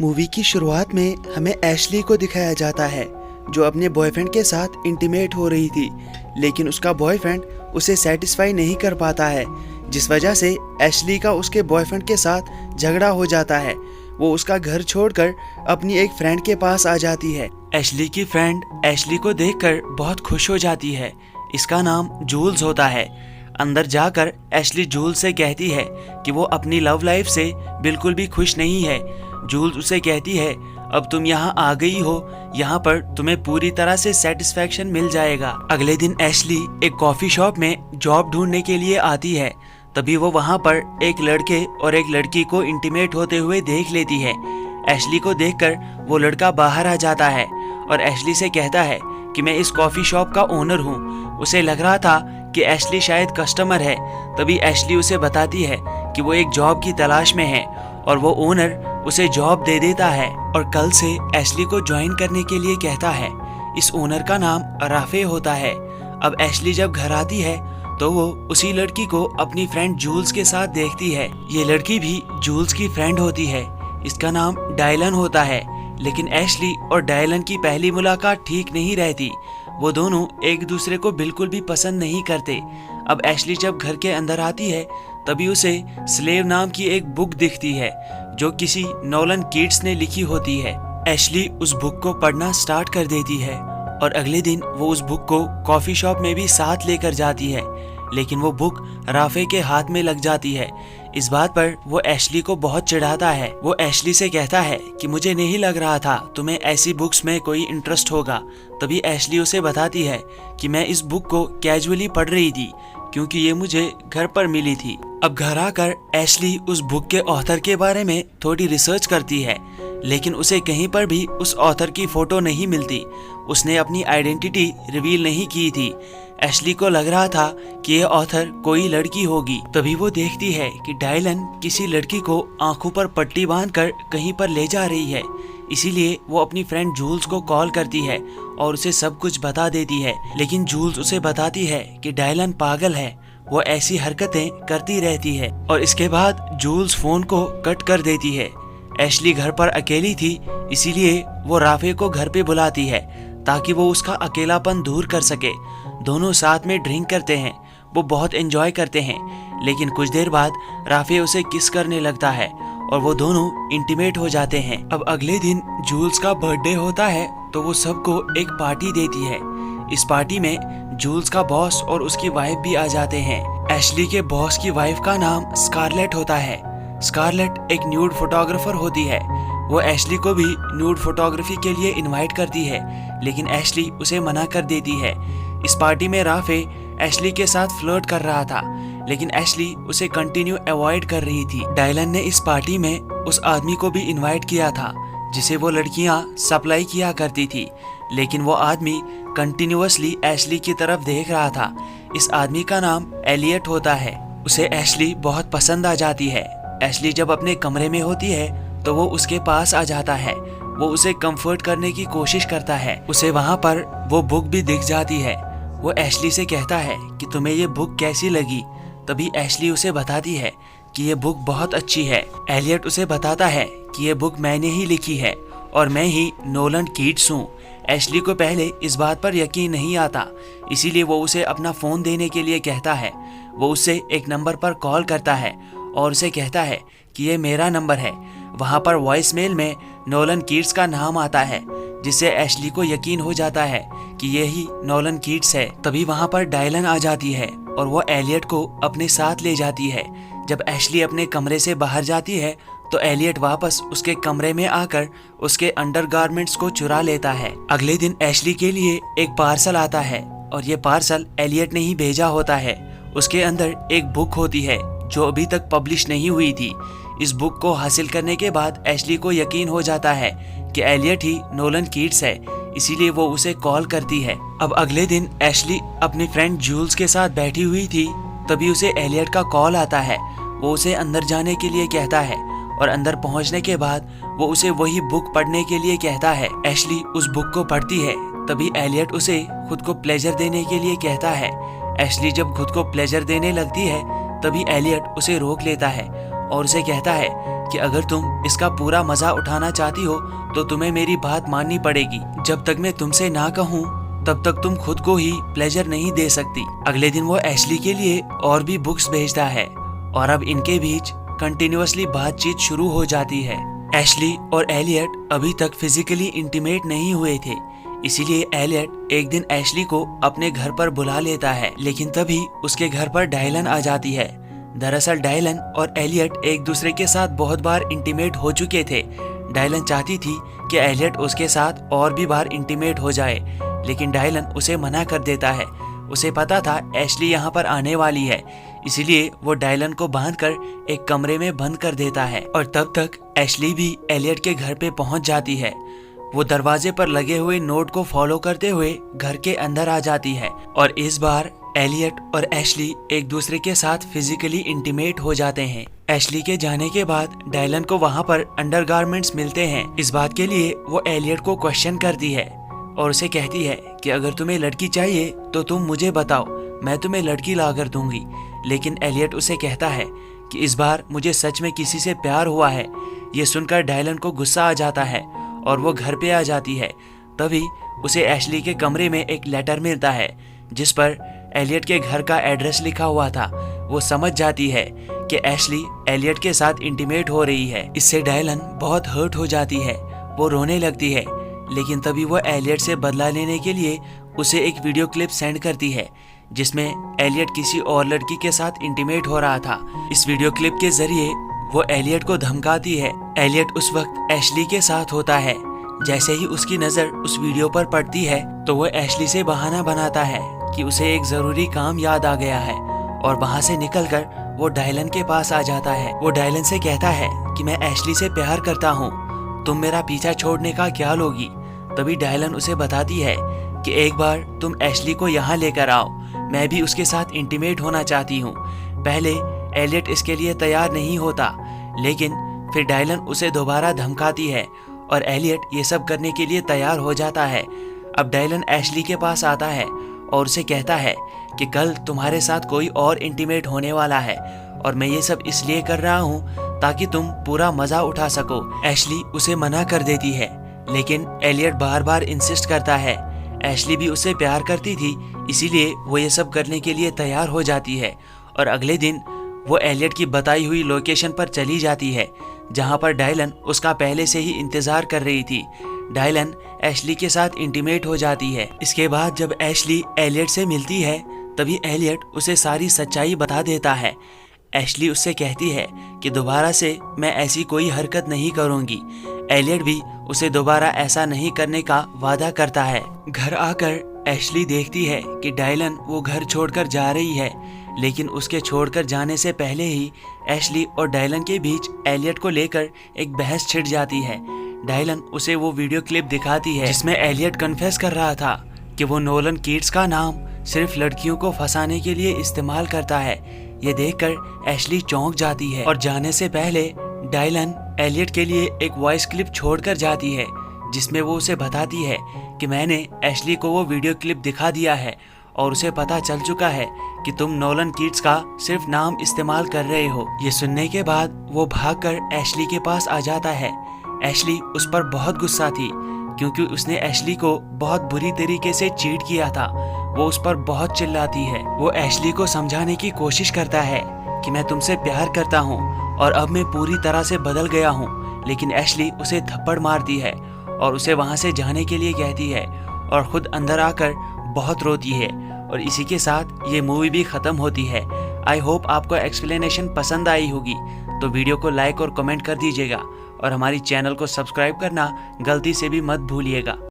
Movie की शुरुआत में हमें एशली को दिखाया जाता है जो अपने बॉयफ्रेंड के साथ इंटीमेट हो रही थी, लेकिन उसका बॉयफ्रेंड उसे सेटिस्फाई नहीं कर पाता है, जिस वजह से एशली का उसके बॉयफ्रेंड के साथ झगड़ा हो जाता है। वो उसका घर छोड़कर अपनी एक फ्रेंड के पास आ जाती है। एशली की फ्रेंड एशली को देखकर बहुत खुश हो जाती है। इसका नाम जूल्स होता है। अंदर जाकर एशली जूल्स से कहती है कि वो अपनी लव लाइफ से बिल्कुल भी खुश नहीं है। जूल्स उसे कहती है, अब तुम यहाँ आ गई हो, यहाँ पर तुम्हें पूरी तरह से सेटिस्फैक्शन मिल जाएगा। अगले दिन एशली एक कॉफी शॉप में जॉब ढूंढने के लिए आती है। तभी वो वहाँ पर एक लड़के और एक लड़की को इंटीमेट होते हुए देख लेती है। एशली को देखकर वो लड़का बाहर आ जाता है और एशली से कहता है कि मैं इस कॉफी शॉप का ओनर हूँ। उसे लग रहा था कि एशली शायद कस्टमर है। तभी एशली उसे बताती है कि वो एक जॉब की तलाश में है और वो ओनर उसे जॉब दे देता है और कल से एशली को ज्वाइन करने के लिए कहता है। इस ओनर का नाम राफे होता है। अब एशली जब घर आती है तो वो उसी लड़की को अपनी फ्रेंड जूल्स के साथ देखती है। ये लड़की भी जूल्स की फ्रेंड होती है। इसका नाम डायलन होता है। लेकिन एशली और डायलन की पहली मुलाकात ठीक नहीं रहती। वो दोनों एक दूसरे को बिल्कुल भी पसंद नहीं करते। अब एशली जब घर के अंदर आती है तभी उसे स्लेव नाम की एक बुक दिखती है जो किसी नोलन कीट्स ने लिखी होती है। एशली उस बुक को पढ़ना स्टार्ट कर देती है और अगले दिन वो उस बुक को कॉफी शॉप में भी साथ लेकर जाती है, लेकिन वो बुक राफे के हाथ में लग जाती है। इस बात पर वो एशली को बहुत चिढ़ाता है। वो एशली से कहता है कि मुझे नहीं लग रहा था तुम्हें ऐसी बुक्स में कोई इंटरेस्ट होगा। तभी एशली उसे बताती है कि मैं इस बुक को कैजुअली पढ़ रही थी क्योंकि ये मुझे घर पर मिली थी। अब घर आकर एशली उस बुक के ऑथर के बारे में थोड़ी रिसर्च करती है, लेकिन उसे कहीं पर भी उस ऑथर की फोटो नहीं मिलती। उसने अपनी आइडेंटिटी रिवील नहीं की थी। एशली को लग रहा था कि ये ऑथर कोई लड़की होगी। तभी वो देखती है कि डायलन किसी लड़की को आंखों पर पट्टी बांधकर कहीं पर ले जा रही है। इसीलिए वो अपनी फ्रेंड जूल्स को कॉल करती है और उसे सब कुछ बता देती है, लेकिन जूल्स उसे बताती है कि डायलन पागल है, वो ऐसी हरकतें करती रहती है। और इसके बाद जूल्स फोन को कट कर देती है। एशली घर पर अकेली थी, इसीलिए वो राफे को घर पे बुलाती है ताकि वो उसका अकेलापन दूर कर सके। दोनों साथ में ड्रिंक करते हैं, वो बहुत एंजॉय करते हैं, लेकिन कुछ देर बाद राफे उसे किस करने लगता है और वो दोनों इंटीमेट हो जाते हैं। अब अगले दिन जूल्स का बर्थडे होता है तो वो सबको एक पार्टी देती है। इस पार्टी में जूल्स का बॉस और उसकी वाइफ भी आ जाते हैं। एशली के बॉस की वाइफ का नाम स्कारलेट होता है। स्कारलेट एक न्यूड फोटोग्राफर होती है। वो एशली को भी न्यूड फोटोग्राफी के लिए इनवाइट करती है, लेकिन एशली उसे मना कर देती है। इस पार्टी में राफे एशली के साथ फ्लर्ट कर रहा था, लेकिन एशली उसे कंटिन्यू अवॉइड कर रही थी। डायलन ने इस पार्टी में उस आदमी को भी इनवाइट किया था जिसे वो लड़कियां सप्लाई किया करती थी, लेकिन वो आदमी कंटिन्यूअसली एशली की तरफ देख रहा था। इस आदमी का नाम एलियट होता है। उसे एशली बहुत पसंद आ जाती है। एशली जब अपने कमरे में होती है तो वो उसके पास आ जाता है। वो उसे कंफर्ट करने की कोशिश करता है। उसे वहाँ पर वो बुक भी दिख जाती है। वो एशली से कहता है कि तुम्हें ये बुक कैसी लगी। तभी एशली उसे बताती है कि ये बुक बहुत अच्छी है। एलियट उसे बताता है कि ये बुक मैंने ही लिखी है और मैं ही नोलन कीट्स हूँ। एशली को पहले इस बात पर यकीन नहीं आता, इसीलिए वो उसे अपना फ़ोन देने के लिए कहता है। वो उससे एक नंबर पर कॉल करता है और उसे कहता है कि ये मेरा नंबर है। वहाँ पर वॉइस मेल में नोलन कीट्स का नाम आता है, जिससे एशली को यकीन हो जाता है कि यही नोलन कीट्स है। तभी वहाँ पर डायलन आ जाती है और वो एलियट को अपने साथ ले जाती है। जब एशली अपने कमरे से बाहर जाती है तो एलियट वापस उसके कमरे में आकर उसके अंडरगारमेंट्स को चुरा लेता है। अगले दिन एशली के लिए एक पार्सल आता है और ये पार्सल एलियट ने ही भेजा होता है। उसके अंदर एक बुक होती है जो अभी तक पब्लिश नहीं हुई थी। इस बुक को हासिल करने के बाद एशली को यकीन हो जाता है कि एलियट ही नोलन कीट्स है, इसीलिए वो उसे कॉल करती है। अब अगले दिन एशली अपनी फ्रेंड जूल्स के साथ बैठी हुई थी, तभी उसे एलियट का कॉल आता है। वो उसे अंदर जाने के लिए कहता है और अंदर पहुंचने के बाद वो उसे वही बुक पढ़ने के लिए कहता है। एशली उस बुक को पढ़ती है। तभी एलियट उसे खुद को प्लेजर देने के लिए कहता है। एशली जब खुद को प्लेजर देने लगती है तभी एलियट उसे रोक लेता है और उसे कहता है कि अगर तुम इसका पूरा मजा उठाना चाहती हो तो तुम्हें मेरी बात माननी पड़ेगी। जब तक मैं तुमसे ना कहूँ तब तक तुम खुद को ही प्लेजर नहीं दे सकती। अगले दिन वो एशली के लिए और भी बुक्स भेजता है और अब इनके बीच कंटिन्यूअसली बातचीत शुरू हो जाती है। एशली और एलियट अभी तक फिजिकली इंटीमेट नहीं हुए थे, इसीलिए एलियट एक दिन एशली को अपने घर पर बुला लेता है, लेकिन तभी उसके घर पर डायलन आ जाती है। दरअसल डायलन और एलियट एक दूसरे के साथ बहुत बार इंटीमेट हो चुके थे। डायलन चाहती थी कि एलियट उसके साथ और भी बार इंटीमेट हो जाए, लेकिन डायलन उसे मना कर देता है। उसे पता था एशली यहाँ पर आने वाली है, इसीलिए वो डायलन को बांधकर एक कमरे में बंद कर देता है और तब तक एशली भी एलियट के घर पे पहुंच जाती है। वो दरवाजे पर लगे हुए नोट को फॉलो करते हुए घर के अंदर आ जाती है और इस बार एलियट और एशली एक दूसरे के साथ फिजिकली इंटीमेट हो जाते हैं। एशली के जाने के बाद डायलन को वहाँ पर अंडरगारमेंट्स मिलते हैं। इस बात के लिए वो एलियट को क्वेश्चन करती है और उसे कहती है कि अगर तुम्हें लड़की चाहिए तो तुम मुझे बताओ, मैं तुम्हें लड़की ला कर दूंगी। लेकिन एलियट उसे कहता है कि इस बार मुझे सच में किसी से प्यार हुआ है। ये सुनकर डायलन को गुस्सा आ जाता है और वो घर पे आ जाती है। तभी उसे एशली के कमरे में एक लेटर मिलता है जिस पर एलियट के घर का एड्रेस लिखा हुआ था। वो समझ जाती है कि एशली एलियट के साथ इंटीमेट हो रही है। इससे डायलन बहुत हर्ट हो जाती है, वो रोने लगती है। लेकिन तभी वो एलियट से बदला लेने के लिए उसे एक वीडियो क्लिप सेंड करती है जिसमें एलियट किसी और लड़की के साथ इंटीमेट हो रहा था। इस वीडियो क्लिप के जरिए वो एलियट को धमकाती है। एलियट उस वक्त एशली के साथ होता है। जैसे ही उसकी नजर उस वीडियो पर पड़ती है तो वो एशली से बहाना बनाता है कि उसे एक जरूरी काम याद आ गया है और वहाँ से निकलकर वो डायलन के पास आ जाता है। वो डायलन से कहता है कि मैं एशली से प्यार करता हूँ, तुम मेरा पीछा छोड़ने का क्या लोगी। तभी डायलन उसे बताती है कि एक बार तुम एशली को यहाँ लेकर आओ, मैं भी उसके साथ इंटीमेट होना चाहती हूँ। पहले एलियट इसके लिए तैयार नहीं होता, लेकिन फिर डायलन उसे दोबारा धमकाती है और एलियट ये सब करने के लिए तैयार हो जाता है। अब डायलन एशली के पास आता है और उसे कहता है कि कल तुम्हारे साथ कोई और इंटीमेट होने वाला है और मैं ये सब इसलिए कर रहा हूँ ताकि तुम पूरा मजा उठा सको। एशली उसे मना कर देती है, लेकिन एलियट बार बार इंसिस्ट करता है। एशली भी उससे प्यार करती थी, इसीलिए वो ये सब करने के लिए तैयार हो जाती है और अगले दिन वो एलियट की बताई हुई लोकेशन पर चली जाती है जहाँ पर डायलन उसका पहले से ही इंतजार कर रही थी। डायलन एशली के साथ इंटीमेट हो जाती है। इसके बाद जब एशली एलियट से मिलती है तभी एलियट उसे सारी सच्चाई बता देता है। एशली उससे कहती है कि दोबारा से मैं ऐसी कोई हरकत नहीं करूंगी। एलियट भी उसे दोबारा ऐसा नहीं करने का वादा करता है। घर आकर एशली देखती है कि डायलन वो घर छोड़कर जा रही है, लेकिन उसके छोड़कर जाने से पहले ही एशली और डायलन के बीच एलियट को लेकर एक बहस छिड़ जाती है। डायलन उसे वो वीडियो क्लिप दिखाती है जिसमें एलियट कन्फेस कर रहा था कि वो नोलन कीट्स का नाम सिर्फ लड़कियों को फंसाने के लिए इस्तेमाल करता है। ये देखकर एशली चौंक जाती है और जाने से पहले डायलन एलियट के लिए एक वॉइस क्लिप छोड़कर जाती है जिसमें वो उसे बताती है कि मैंने एशली को वो वीडियो क्लिप दिखा दिया है और उसे पता चल चुका है कि तुम नोलन कीट्स का सिर्फ नाम इस्तेमाल कर रहे हो। ये सुनने के बाद वो भागकर एशली के पास आ जाता है। एशली उस पर बहुत गुस्सा थी क्योंकि उसने एशली को बहुत बुरी तरीके से चीट किया था। वो उस पर बहुत चिल्लाती है। वो एशली को समझाने की कोशिश करता है कि मैं तुमसे प्यार करता हूँ और अब मैं पूरी तरह से बदल गया हूँ, लेकिन एशली उसे थप्पड़ मारती है और उसे वहाँ से जाने के लिए कहती है और खुद अंदर आकर बहुत रोती है। और इसी के साथ ये मूवी भी ख़त्म होती है। आई होप आपको एक्सप्लेनेशन पसंद आई होगी, तो वीडियो को लाइक और कमेंट कर दीजिएगा और हमारी चैनल को सब्सक्राइब करना गलती से भी मत भूलिएगा।